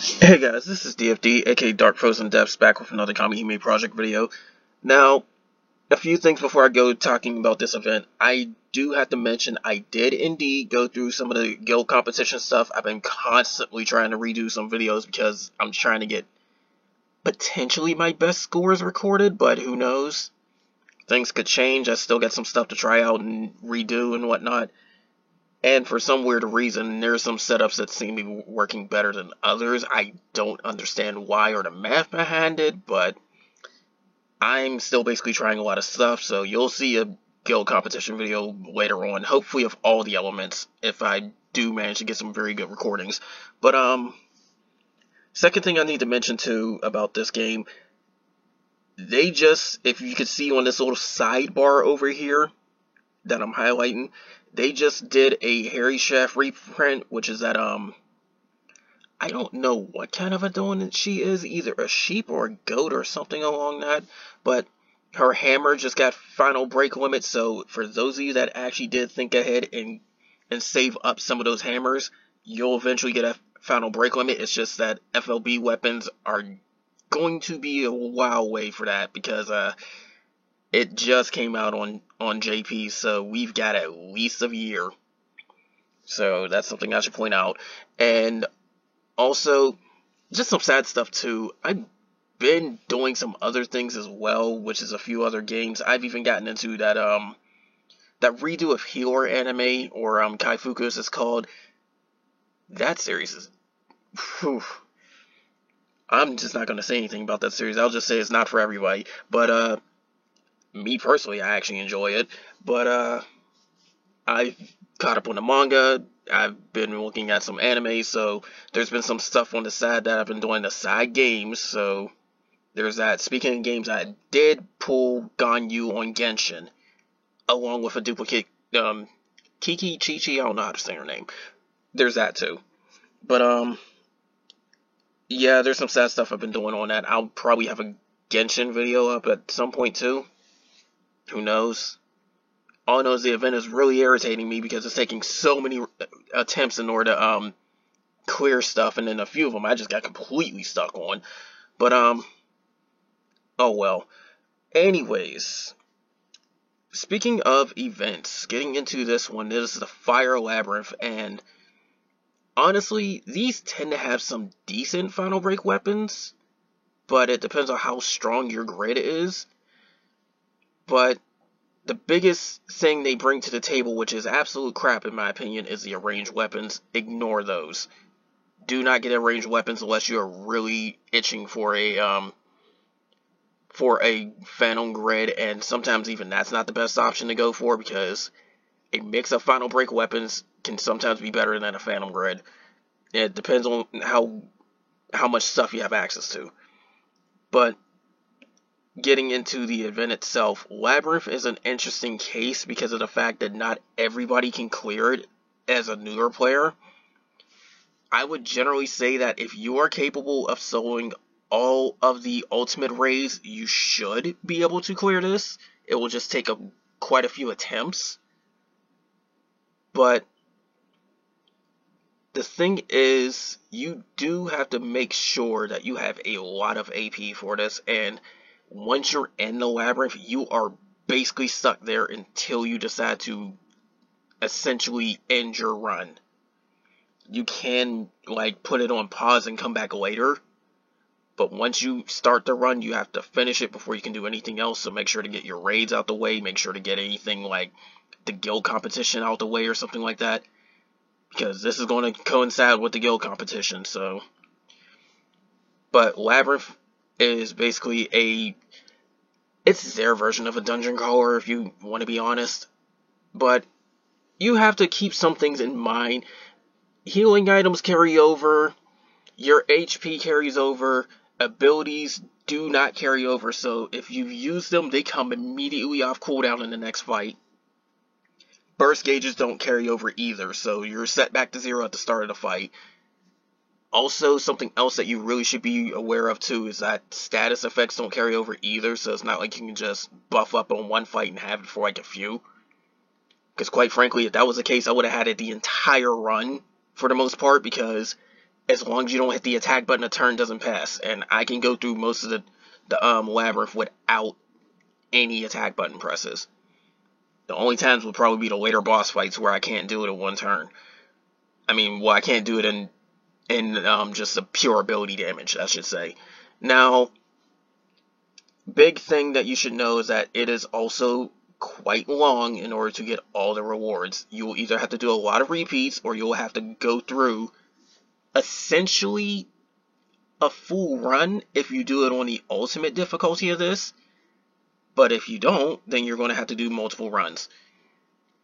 Hey guys, this is DFD, aka Dark Frozen Depths, back with another Kami Hime Project video. Now, a few things before I go talking about this event. I do have to mention I did indeed go through some of the guild competition stuff. I've been constantly trying to redo some videos because I'm trying to get potentially my best scores recorded, but who knows? Things could change. I still got some stuff to try out and redo and whatnot. And for some weird reason, there's some setups that seem to be working better than others. I don't understand why or the math behind it, but I'm still basically trying a lot of stuff, so you'll see a guild competition video later on, hopefully of all the elements, if I do manage to get some very good recordings. But, second thing I need to mention too about this game, they just, if you can see on this little sidebar over here that I'm highlighting, they just did a Harry Shaft reprint, which is that, I don't know what kind of a Dawn she is, either a sheep or a goat or something along that, but her hammer just got final break limit, so for those of you that actually did think ahead and save up some of those hammers, you'll eventually get a final break limit. It's just that FLB weapons are going to be a while away for that, because, it just came out on JP, so we've got at least a year. So that's something I should point out. And also, just some sad stuff too. I've been doing some other things as well, which is a few other games. I've even gotten into that that redo of Healer anime, or Kaifuku as it's called. That series is, whew. I'm just not gonna say anything about that series. I'll just say it's not for everybody. But me personally, I actually enjoy it, but I've caught up on the manga. I've been looking at some anime, so there's been some stuff on the side that I've been doing the side games, so there's that. Speaking of games, I did pull Ganyu on Genshin, along with a duplicate, Kiki Chichi, I don't know how to say her name. There's that too. But, yeah, there's some sad stuff I've been doing on that. I'll probably have a Genshin video up at some point too. Who knows? All I know is the event is really irritating me because it's taking so many attempts in order to clear stuff, and then a few of them I just got completely stuck on. But oh well. Anyways, speaking of events, getting into this one, this is the Fire Labyrinth, and honestly, these tend to have some decent final break weapons, but it depends on how strong your grid is. But the biggest thing they bring to the table, which is absolute crap in my opinion, is the ranged weapons. Ignore those. Do not get ranged weapons unless you're really itching for a Phantom Grid, and sometimes even that's not the best option to go for, because a mix of final break weapons can sometimes be better than a Phantom Grid. It depends on how much stuff you have access to. But getting into the event itself, Labyrinth is an interesting case because of the fact that not everybody can clear it as a newer player. I would generally say that if you are capable of soloing all of the ultimate raids, you should be able to clear this. It will just take quite a few attempts. But the thing is, you do have to make sure that you have a lot of AP for this, and once you're in the Labyrinth, you are basically stuck there until you decide to essentially end your run. You can, like, put it on pause and come back later, but once you start the run, you have to finish it before you can do anything else, so make sure to get your raids out the way, make sure to get anything like the guild competition out the way or something like that, because this is going to coincide with the guild competition, so. But Labyrinth is basically it's their version of a dungeon crawler, if you want to be honest. But you have to keep some things in mind. Healing items carry over, your HP carries over, abilities do not carry over, so if you use them, they come immediately off cooldown in the next fight. Burst gauges don't carry over either, so you're set back to 0 at the start of the fight. Also, something else that you really should be aware of too is that status effects don't carry over either, so it's not like you can just buff up on one fight and have it for like a few. Because quite frankly, if that was the case, I would have had it the entire run for the most part, because as long as you don't hit the attack button, a turn doesn't pass. And I can go through most of the labyrinth without any attack button presses. The only times would probably be the later boss fights where I can't do it in one turn. I mean, well, I can't do it in just the pure ability damage, I should say. Now, big thing that you should know is that it is also quite long in order to get all the rewards. You will either have to do a lot of repeats, or you'll have to go through essentially a full run if you do it on the ultimate difficulty of this. But if you don't, then you're going to have to do multiple runs.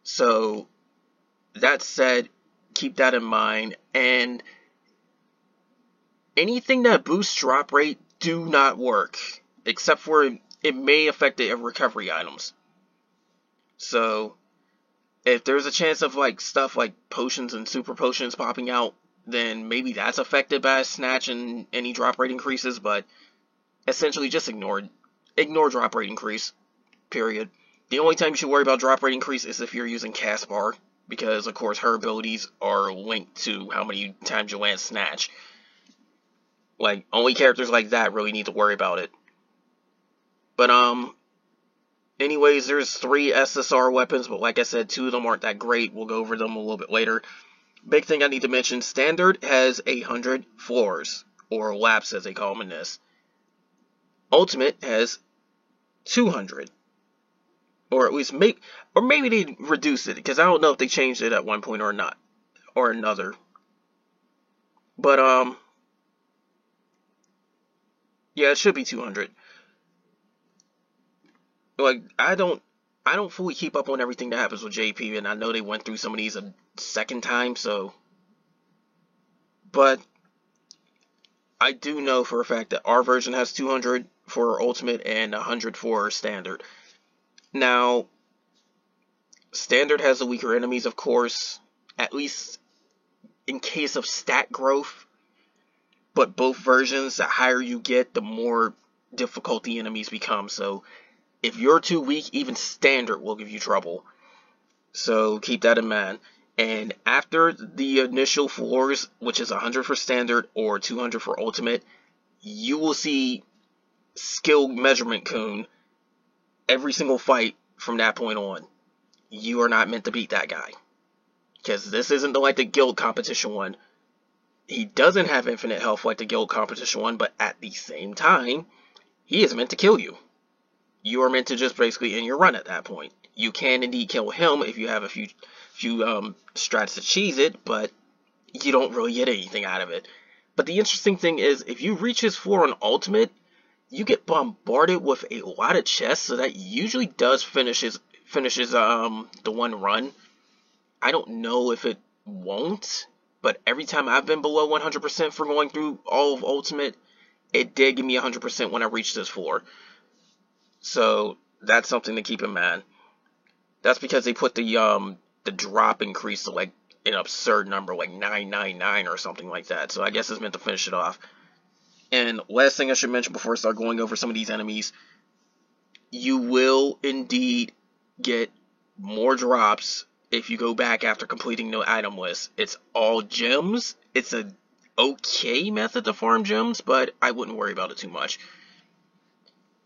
So, that said, keep that in mind. And anything that boosts drop rate do not work, except for it may affect the recovery items. So, if there's a chance of like stuff like potions and super potions popping out, then maybe that's affected by a snatch and any drop rate increases, but essentially just ignore drop rate increase, period. The only time you should worry about drop rate increase is if you're using Caspar, because of course her abilities are linked to how many times you land snatch. Like, only characters like that really need to worry about it. But anyways, there's 3 SSR weapons, but like I said, 2 of them aren't that great. We'll go over them a little bit later. Big thing I need to mention, Standard has 100 floors, or laps as they call them in this. Ultimate has 200. Or at least maybe they reduced it, because I don't know if they changed it at one point or not, or another. But yeah, it should be 200. Like, I don't fully keep up on everything that happens with JP, and I know they went through some of these a second time, so. But I do know for a fact that our version has 200 for Ultimate and 100 for Standard. Now, Standard has the weaker enemies, of course, at least in case of stat growth. But both versions, the higher you get, the more difficult the enemies become. So, if you're too weak, even Standard will give you trouble. So, keep that in mind. And after the initial floors, which is 100 for Standard or 200 for Ultimate, you will see Skill Measurement Kun every single fight from that point on. You are not meant to beat that guy. Because this isn't like the guild competition one. He doesn't have infinite health like the guild competition one, but at the same time, he is meant to kill you. You are meant to just basically end your run at that point. You can indeed kill him if you have a few strats to cheese it, but you don't really get anything out of it. But the interesting thing is, if you reach his floor on Ultimate, you get bombarded with a lot of chests, so that usually does finishes the one run. I don't know if it won't, but every time I've been below 100% for going through all of Ultimate, it did give me 100% when I reached this floor. So that's something to keep in mind. That's because they put the drop increase to like an absurd number, like 999 or something like that. So I guess it's meant to finish it off. And last thing I should mention before I start going over some of these enemies, you will indeed get more drops if you go back after completing the item list. It's all gems. It's a okay method to farm gems, but I wouldn't worry about it too much.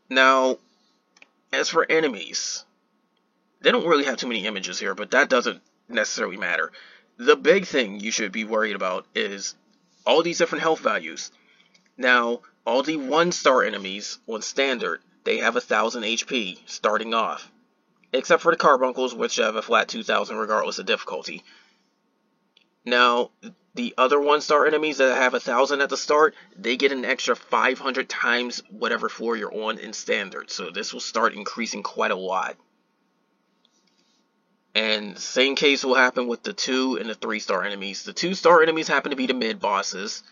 Now, as for enemies, they don't really have too many images here, but that doesn't necessarily matter. The big thing you should be worried about is all these different health values. Now, all the 1-star enemies on Standard, they have 1000 HP starting off. Except for the carbuncles, which have a flat 2000 regardless of difficulty. Now, the other 1-star enemies that have 1000 at the start, they get an extra 500 times whatever floor you're on in Standard. So this will start increasing quite a lot. And same case will happen with the 2 and the 3-star enemies. The 2-star enemies happen to be the mid bosses.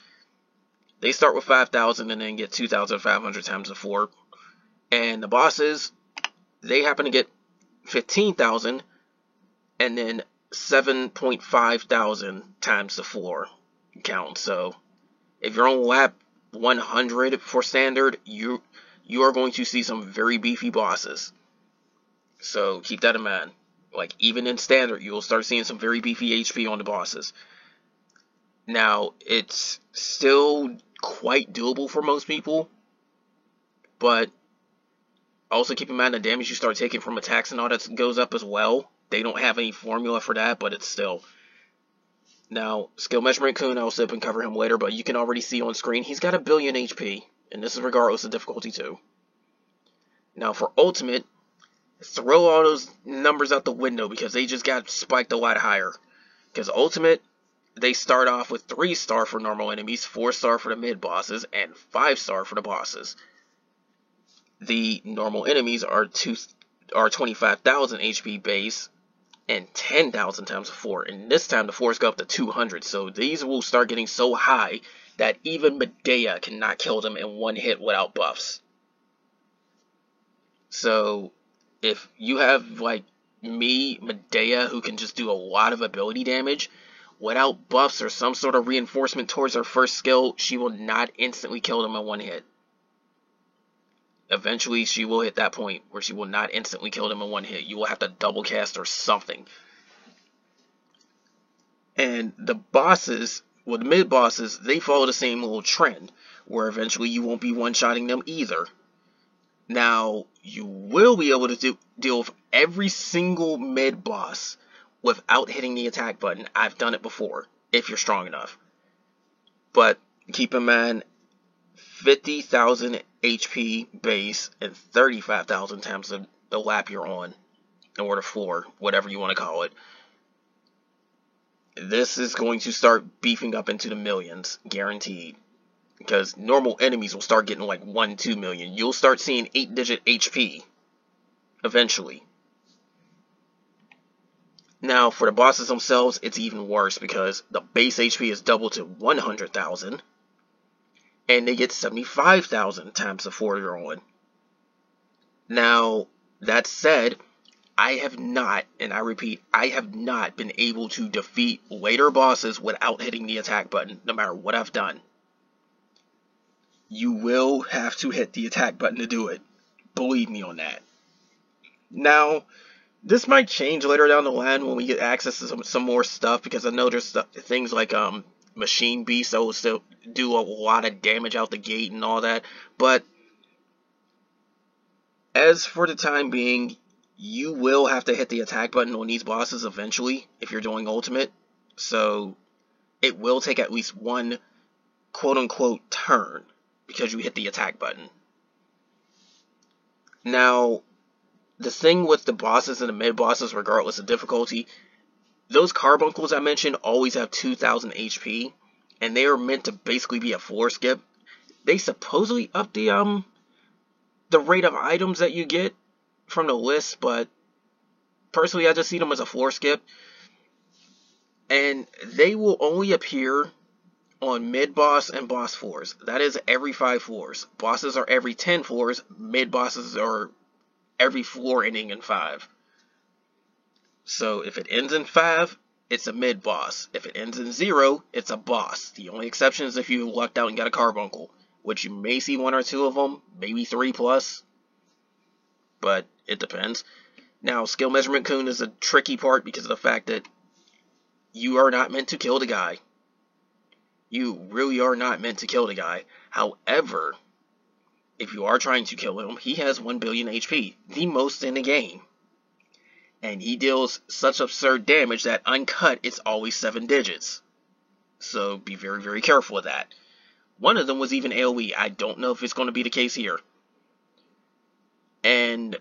They start with 5,000 and then get 2,500 times the floor. And the bosses, they happen to get 15,000 and then 7,500 times the floor count. So if you're on lap 100 for Standard, you are going to see some very beefy bosses. So keep that in mind. Like, even in Standard, you'll start seeing some very beefy HP on the bosses. Now, it's still quite doable for most people, but also keep in mind the damage you start taking from attacks and all that goes up as well. They don't have any formula for that, but it's still. Now, Skill Measurement Kun, I'll sip and cover him later, but you can already see on screen he's got 1 billion HP, and this is regardless of difficulty too. Now, for Ultimate, throw all those numbers out the window because they just got spiked a lot higher. Because Ultimate, they start off with 3-star for normal enemies, 4-star for the mid-bosses, and 5-star for the bosses. The normal enemies are 25,000 HP base and 10,000 times 4. And this time the 4s go up to 200. So these will start getting so high that even Medea cannot kill them in one hit without buffs. So if you have like me, Medea, who can just do a lot of ability damage, without buffs or some sort of reinforcement towards her first skill, she will not instantly kill them in one hit. Eventually, she will hit that point where she will not instantly kill them in one hit. You will have to double cast or something. And the bosses, well, the mid-bosses, they follow the same little trend, where eventually you won't be one-shotting them either. Now, you will be able to deal with every single mid-boss without hitting the attack button. I've done it before, if you're strong enough. But keep in mind, 50,000 HP base and 35,000 times the lap you're on, or the floor, whatever you want to call it. This is going to start beefing up into the millions, guaranteed. Because normal enemies will start getting like 1-2 million. You'll start seeing 8-digit HP, eventually. Now, for the bosses themselves, it's even worse because the base HP is doubled to 100,000. And they get 75,000 times the 4 you're on. Now, that said, I have not, and I repeat, I have not been able to defeat later bosses without hitting the attack button, no matter what I've done. You will have to hit the attack button to do it. Believe me on that. Now, this might change later down the line when we get access to some more stuff, because I know there's things like Machine Beast that will still do a lot of damage out the gate and all that. But as for the time being, you will have to hit the attack button on these bosses eventually if you're doing Ultimate. So it will take at least one quote-unquote turn because you hit the attack button. Now, the thing with the bosses and the mid-bosses, regardless of difficulty, those carbuncles I mentioned always have 2,000 HP, and they are meant to basically be a floor skip. They supposedly up the rate of items that you get from the list, but personally I just see them as a floor skip. And they will only appear on mid-boss and boss floors. That is every 5 floors. Bosses are every 10 floors. Mid-bosses are every floor ending in 5. So if it ends in 5, it's a mid-boss. If it ends in 0, it's a boss. The only exception is if you lucked out and got a carbuncle, which you may see 1 or 2 of them, maybe 3 plus. But it depends. Now, Skill Measurement Kun is a tricky part because of the fact that you are not meant to kill the guy. You really are not meant to kill the guy. However, if you are trying to kill him, he has 1 billion HP, the most in the game. And he deals such absurd damage that uncut, it's always 7 digits. So be very, very careful with that. One of them was even AoE. I don't know if it's going to be the case here. And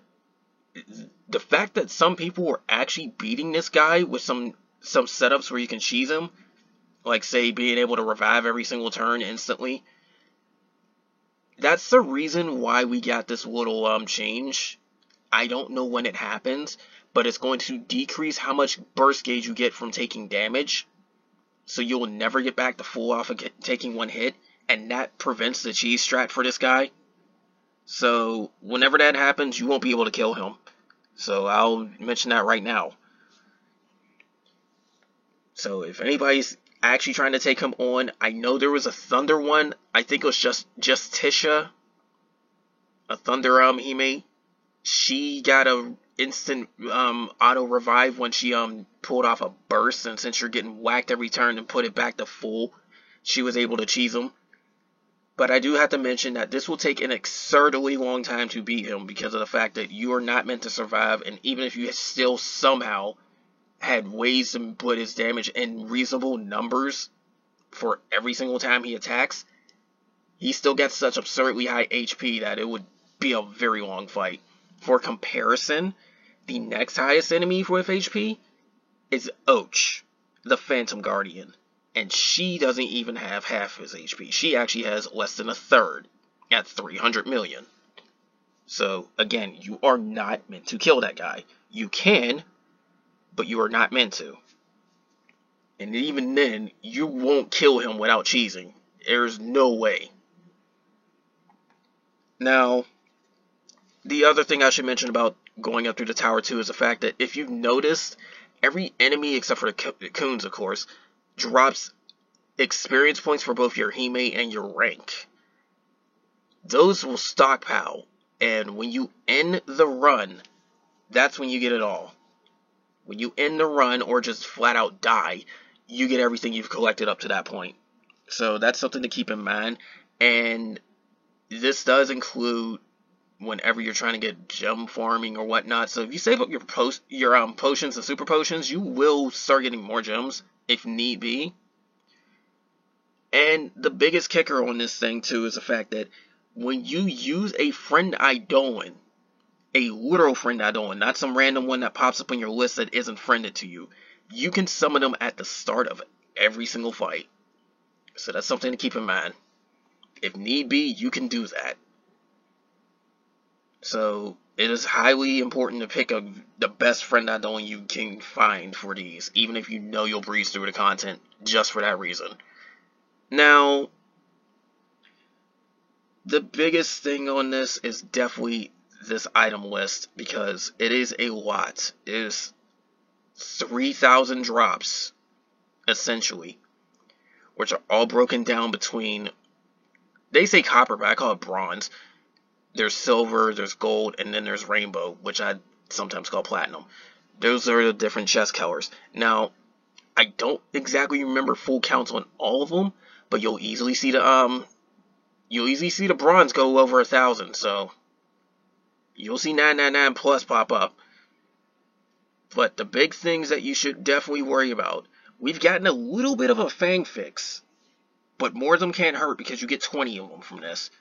the fact that some people were actually beating this guy with some setups where you can cheese him, like say being able to revive every single turn instantly, that's the reason why we got this little change. I don't know when it happens, but it's going to decrease how much burst gauge you get from taking damage, so you'll never get back to full off of taking 1 hit, and that prevents the cheese strat for this guy. So whenever that happens, you won't be able to kill him. So I'll mention that right now. So if anybody's actually trying to take him on, I know there was a Thunder one. I think it was just Tisha, a Thunder Hime. She got a instant auto revive when she pulled off a burst, and since you're getting whacked every turn and put it back to full, she was able to cheese him. But I do have to mention that this will take an absurdly long time to beat him because of the fact that you are not meant to survive, and even if you still somehow had ways to put his damage in reasonable numbers for every single time he attacks, he still gets such absurdly high HP that it would be a very long fight. For comparison, the next highest enemy with HP is Och, the Phantom Guardian. And she doesn't even have half his HP. She actually has less than a third at 300 million. So, again, you are not meant to kill that guy. You can, but you are not meant to. And even then, you won't kill him without cheesing. There's no way. Now, the other thing I should mention about going up through the tower too is the fact that if you've noticed, every enemy, except for the Coons, of course, drops experience points for both your Hime and your rank. Those will stockpile, and when you end the run, that's when you get it all. When you end the run, or just flat out die, you get everything you've collected up to that point. So that's something to keep in mind, and this does include whenever you're trying to get gem farming or whatnot. So if you save up your potions and super potions, you will start getting more gems if need be. And the biggest kicker on this thing too is the fact that when you use a friend Eidolon, a literal friend Eidolon, not some random one that pops up on your list that isn't friended to you, you can summon them at the start of every single fight. So that's something to keep in mind. If need be, you can do that. So it is highly important to pick the best friend Eidolon you can find for these, even if you know you'll breeze through the content just for that reason. Now, the biggest thing on this is definitely this item list, because it is a lot. It is 3,000 drops, essentially, which are all broken down between, they say copper, but I call it bronze. There's silver, there's gold, and then there's rainbow, which I sometimes call platinum. Those are the different chest colors. Now, I don't exactly remember full counts on all of them, but you'll easily see the bronze go over 1,000. So you'll see 999 plus pop up. But the big things that you should definitely worry about, we've gotten a little bit of a Fang fix, but more of them can't hurt because you get 20 of them from this.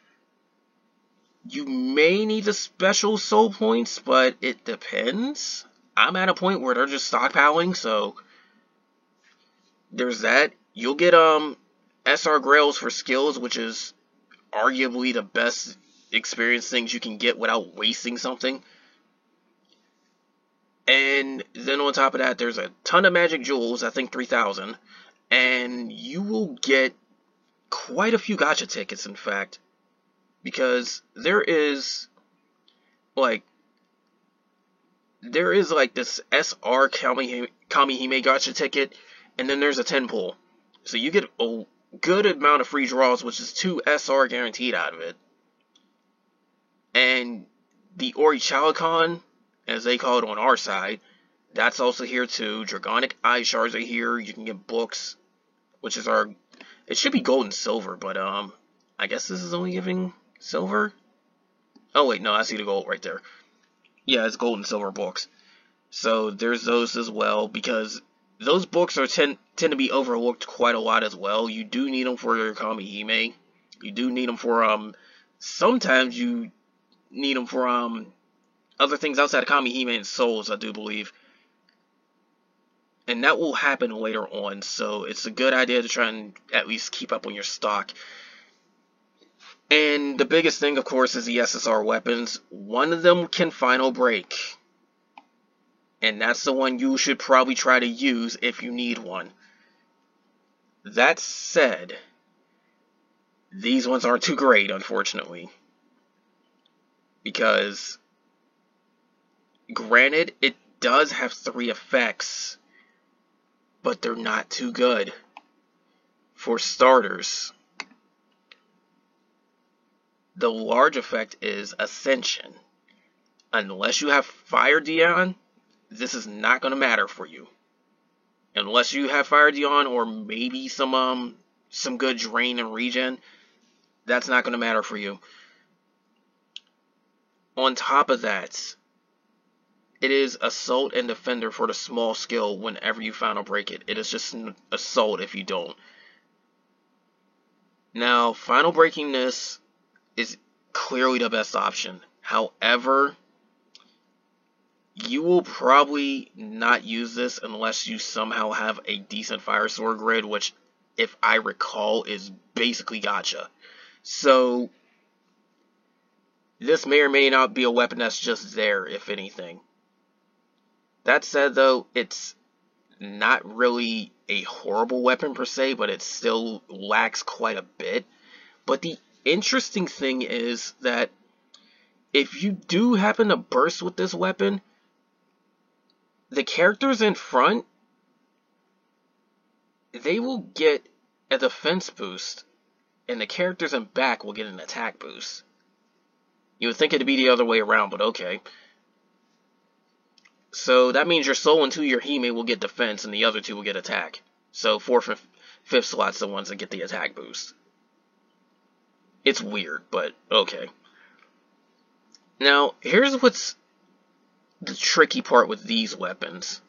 You may need the special soul points, but it depends. I'm at a point where they're just stockpiling, so there's that. You'll get SR Grails for skills, which is arguably the best experience things you can get without wasting something. And then on top of that, there's a ton of magic jewels, I think 3,000, and you will get quite a few gacha tickets, in fact. Because there is like this SR Kamihime gacha ticket, and then there's a 10 pull. So you get a good amount of free draws, which is 2 SR guaranteed out of it. And the Orichalcon, as they call it on our side, that's also here too. Dragonic Eye Shards are here. You can get books, which is it should be gold and silver, but I guess this is only giving silver? Oh wait, no, I see the gold right there. Yeah, it's gold and silver books. So there's those as well, because those books tend to be overlooked quite a lot as well. You do need them for your Kamihime. You do need them for sometimes you need them for other things outside of Kamihime and Souls, I do believe. And that will happen later on, so it's a good idea to try and at least keep up on your stock. And the biggest thing, of course, is the SSR weapons. One of them can final break. And that's the one you should probably try to use if you need one. That said, these ones aren't too great, unfortunately. Because, granted, it does have 3 effects, but they're not too good. For starters, the large effect is Ascension. Unless you have Fire Dion, this is not going to matter for you. Unless you have Fire Dion or maybe some some good drain and regen, that's not going to matter for you. On top of that, it is Assault and Defender for the small skill whenever you Final Break it. It is just Assault if you don't. Now, Final Breaking this is clearly the best option. However, you will probably not use this unless you somehow have a decent Fire Sword grid, which, if I recall, is basically gacha. So, this may or may not be a weapon that's just there, if anything. That said, though, it's not really a horrible weapon per se, but it still lacks quite a bit. But the interesting thing is that if you do happen to burst with this weapon, the characters in front, they will get a defense boost, and the characters in back will get an attack boost. You would think it'd be the other way around, but okay. So that means your Soul and 2 your Hime will get defense, and the other 2 will get attack. So 4th and 5th slots the ones that get the attack boost. It's weird, but okay. Now, here's what's the tricky part with these weapons.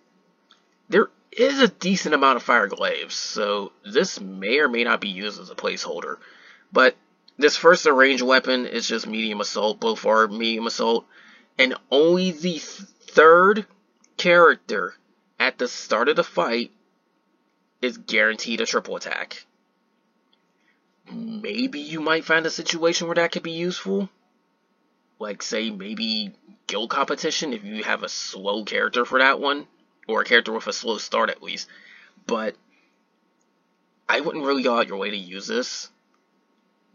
There is a decent amount of Fire Glaives, so this may or may not be used as a placeholder. But this first range weapon is just medium assault. Both are medium assault. And only the third character at the start of the fight is guaranteed a triple attack. Maybe you might find a situation where that could be useful. Like, say, maybe guild competition if you have a slow character for that one. Or a character with a slow start at least. But I wouldn't really go out your way to use this.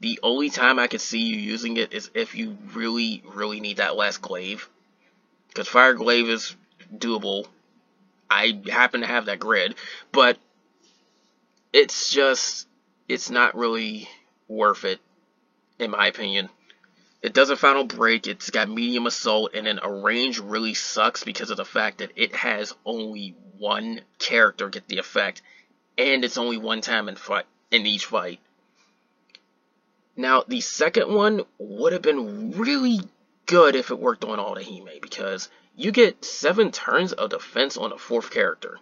The only time I could see you using it is if you really, really need that last glaive. Because Fire Glaive is doable. I happen to have that grid. But it's just, it's not really worth it, in my opinion. It doesn't Final Break, it's got medium assault, and then a range really sucks because of the fact that it has only one character get the effect, and it's only one time in each fight. Now, the second one would have been really good if it worked on all the Hime, because you get 7 turns of defense on a 4th character.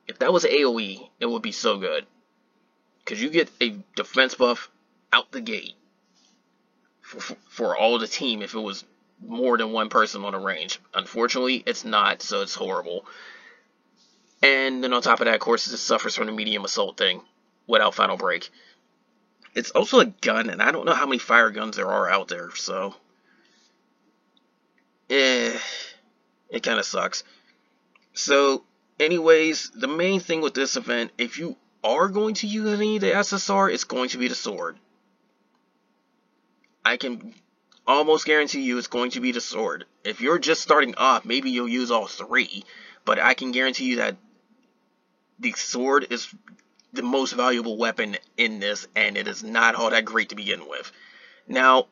If that was AoE, it would be so good. Because you get a defense buff out the gate for all the team if it was more than one person on a range. Unfortunately, it's not, so it's horrible. And then on top of that, of course, it suffers from the medium assault thing without Final Break. It's also a gun, and I don't know how many fire guns there are out there, so it kind of sucks. So, anyways, the main thing with this event, if you are going to use any of the SSR, it's going to be the sword. I can almost guarantee you it's going to be the sword. If you're just starting off, maybe you'll use all 3, but I can guarantee you that the sword is the most valuable weapon in this, and it is not all that great to begin with. Now,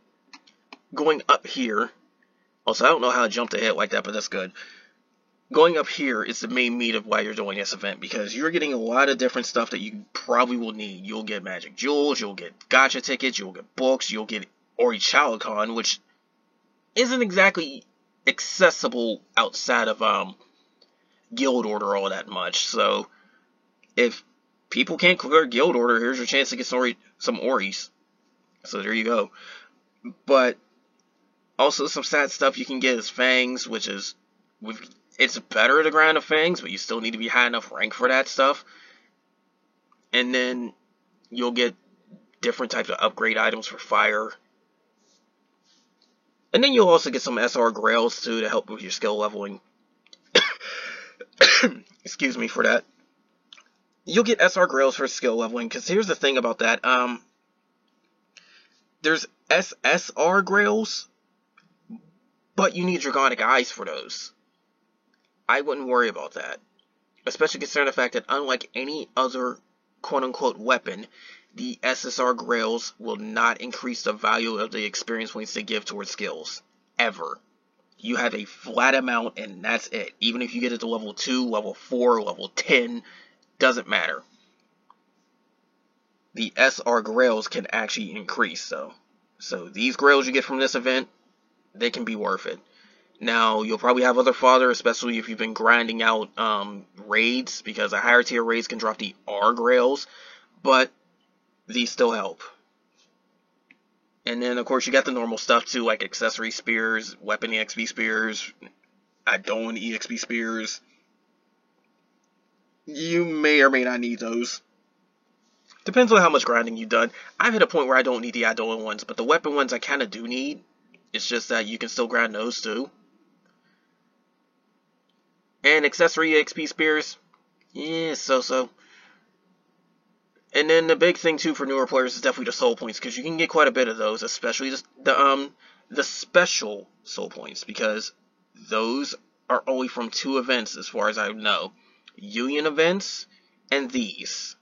going up here, also I don't know how I jumped ahead like that, but that's good. Going up here is the main meat of why you're doing this event, because you're getting a lot of different stuff that you probably will need. You'll get magic jewels, you'll get gacha tickets, you'll get books, you'll get Orichalcon, which isn't exactly accessible outside of Guild Order all that much. So if people can't clear Guild Order, here's your chance to get some Oris. So there you go. But also some sad stuff you can get is Fangs, which is, it's better to grind the Fangs, but you still need to be high enough rank for that stuff. And then you'll get different types of upgrade items for fire. And then you'll also get some SR Grails too to help with your skill leveling. Excuse me for that. You'll get SR Grails for skill leveling, because here's the thing about that. There's SSR Grails, but you need Dragonic Eyes for those. I wouldn't worry about that. Especially considering the fact that unlike any other quote-unquote weapon, the SSR Grails will not increase the value of the experience points they give towards skills. Ever. You have a flat amount, and that's it. Even if you get it to level 2, level 4, level 10, doesn't matter. the SR Grails can actually increase. So these Grails you get from this event, they can be worth it. Now, you'll probably have other fodder, especially if you've been grinding out raids, because the higher tier raids can drop the R Grails, but these still help. And then, of course, you got the normal stuff too, like accessory spears, weapon EXP spears, Adon EXP spears. You may or may not need those. Depends on how much grinding you've done. I've hit a point where I don't need the Adon ones, but the weapon ones I kind of do need. It's just that you can still grind those too. And accessory EXP spears, yeah, so. And then the big thing too for newer players is definitely the soul points, because you can get quite a bit of those, especially the special soul points, because those are only from 2 events as far as I know. Union events and these.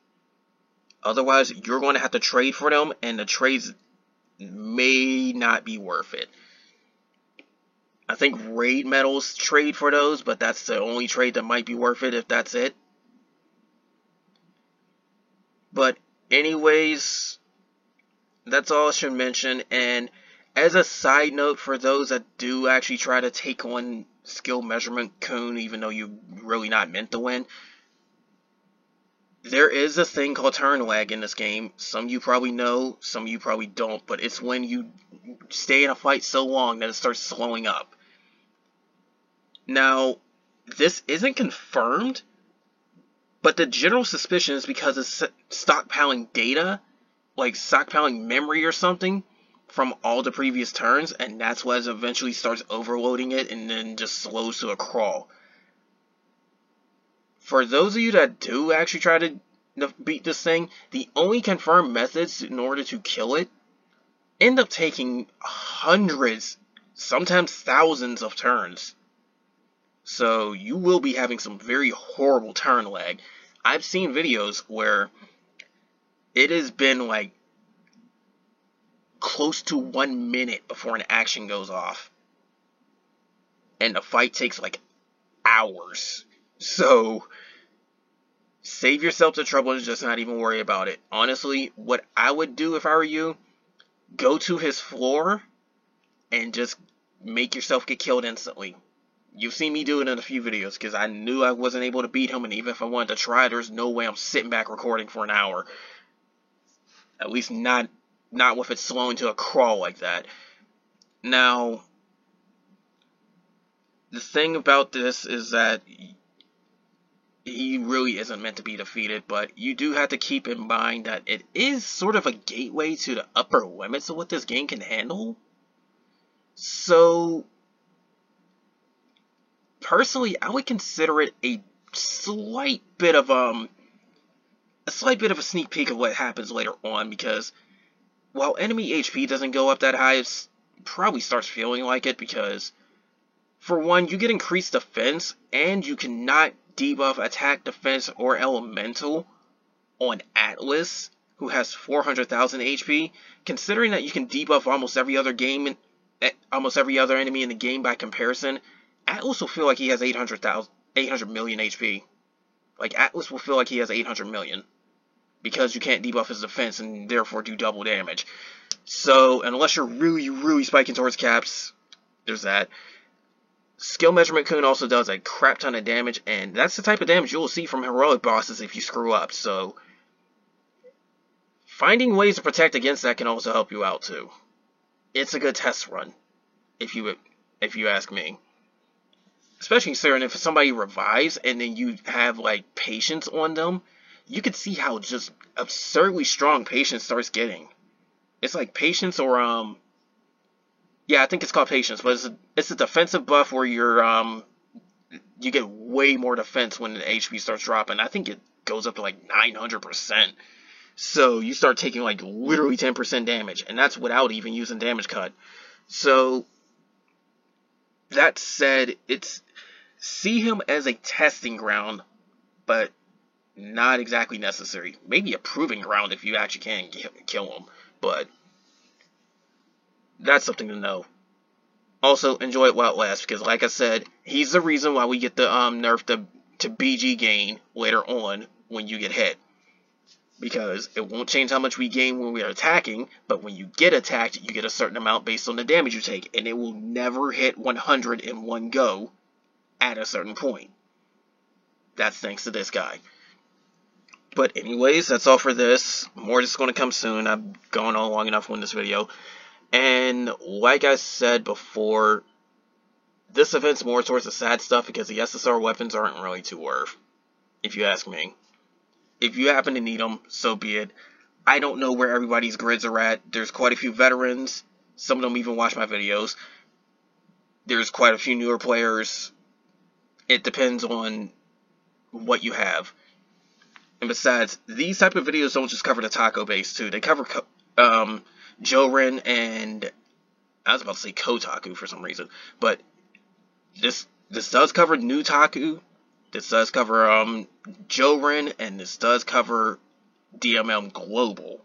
Otherwise, you're going to have to trade for them, and the trades may not be worth it. I think raid medals trade for those, but that's the only trade that might be worth it if that's it. But anyways, that's all I should mention. And as a side note, for those that do actually try to take on skill measurement Kun, even though you're really not meant to win, there is a thing called turn lag in this game. Some of you probably know, some of you probably don't, but it's when you stay in a fight so long that it starts slowing up. Now, this isn't confirmed, but the general suspicion is because it's stockpiling data, like stockpiling memory or something, from all the previous turns, and that's what eventually starts overloading it and then just slows to a crawl. For those of you that do actually try to beat this thing, the only confirmed methods in order to kill it end up taking hundreds, sometimes thousands of turns. So you will be having some very horrible turn lag. I've seen videos where it has been like close to 1 minute before an action goes off. And the fight takes like hours. So save yourself the trouble and just not even worry about it. Honestly, what I would do if I were you, go to his floor and just make yourself get killed instantly. You've seen me do it in a few videos, because I knew I wasn't able to beat him, and even if I wanted to try, there's no way I'm sitting back recording for an hour. At least not with it slowing to a crawl like that. Now, the thing about this is that he really isn't meant to be defeated, but you do have to keep in mind that it is sort of a gateway to the upper limits of what this game can handle. So personally, I would consider it a slight bit of a sneak peek of what happens later on, because while enemy HP doesn't go up that high, it probably starts feeling like it, because for one, you get increased defense, and you cannot debuff attack, defense, or elemental on Atlas, who has 400,000 HP. Considering that you can debuff almost every other enemy in the game by comparison, Atlas will feel like he has 800 million HP. Like, Atlas will feel like he has 800 million. Because you can't debuff his defense and therefore do double damage. So, unless you're really, really spiking towards caps, there's that. Skill Measurement Kun also does a crap ton of damage, and that's the type of damage you'll see from heroic bosses if you screw up. So, finding ways to protect against that can also help you out too. It's a good test run, if you ask me. Especially considering if somebody revives and then you have like patience on them, you can see how just absurdly strong patience starts getting. It's like patience or yeah, I think it's called patience, but it's a defensive buff where you get way more defense when the HP starts dropping. I think it goes up to like 900%. So you start taking like literally 10% damage, and that's without even using damage cut. So that said, see him as a testing ground, but not exactly necessary. Maybe a proving ground if you actually can kill him, but that's something to know. Also, enjoy it while it lasts, because like I said, he's the reason why we get the nerf to BG gain later on when you get hit. because it won't change how much we gain when we are attacking, but when you get attacked, you get a certain amount based on the damage you take, and it will never hit 100 in one go at a certain point. That's thanks to this guy. But anyways, that's all for this. More is going to come soon. I've gone on long enough in this video. And like I said before, this event's more towards the sad stuff because the SSR weapons aren't really too worth, if you ask me. If you happen to need them, so be it. I don't know where everybody's grids are at. There's quite a few veterans. Some of them even watch my videos. There's quite a few newer players. It depends on what you have. And besides, these type of videos don't just cover the taco base too. They cover Jorin and I was about to say Kotaku for some reason, but this does cover New Taku. This does cover Jorin, and this does cover DMM Global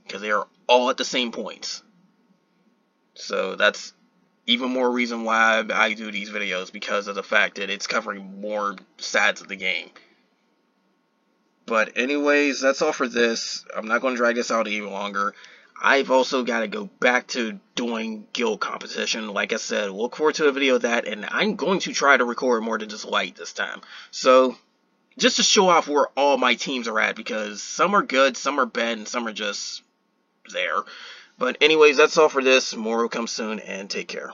because they are all at the same points. So that's even more reason why I do these videos, because of the fact that it's covering more sides of the game. But anyways, that's all for this. I'm not going to drag this out any longer. I've also got to go back to doing guild competition. Like I said, look forward to a video of that, and I'm going to try to record more than just light this time. So, just to show off where all my teams are at, because some are good, some are bad, and some are just there. But anyways, that's all for this. More will come soon, and take care.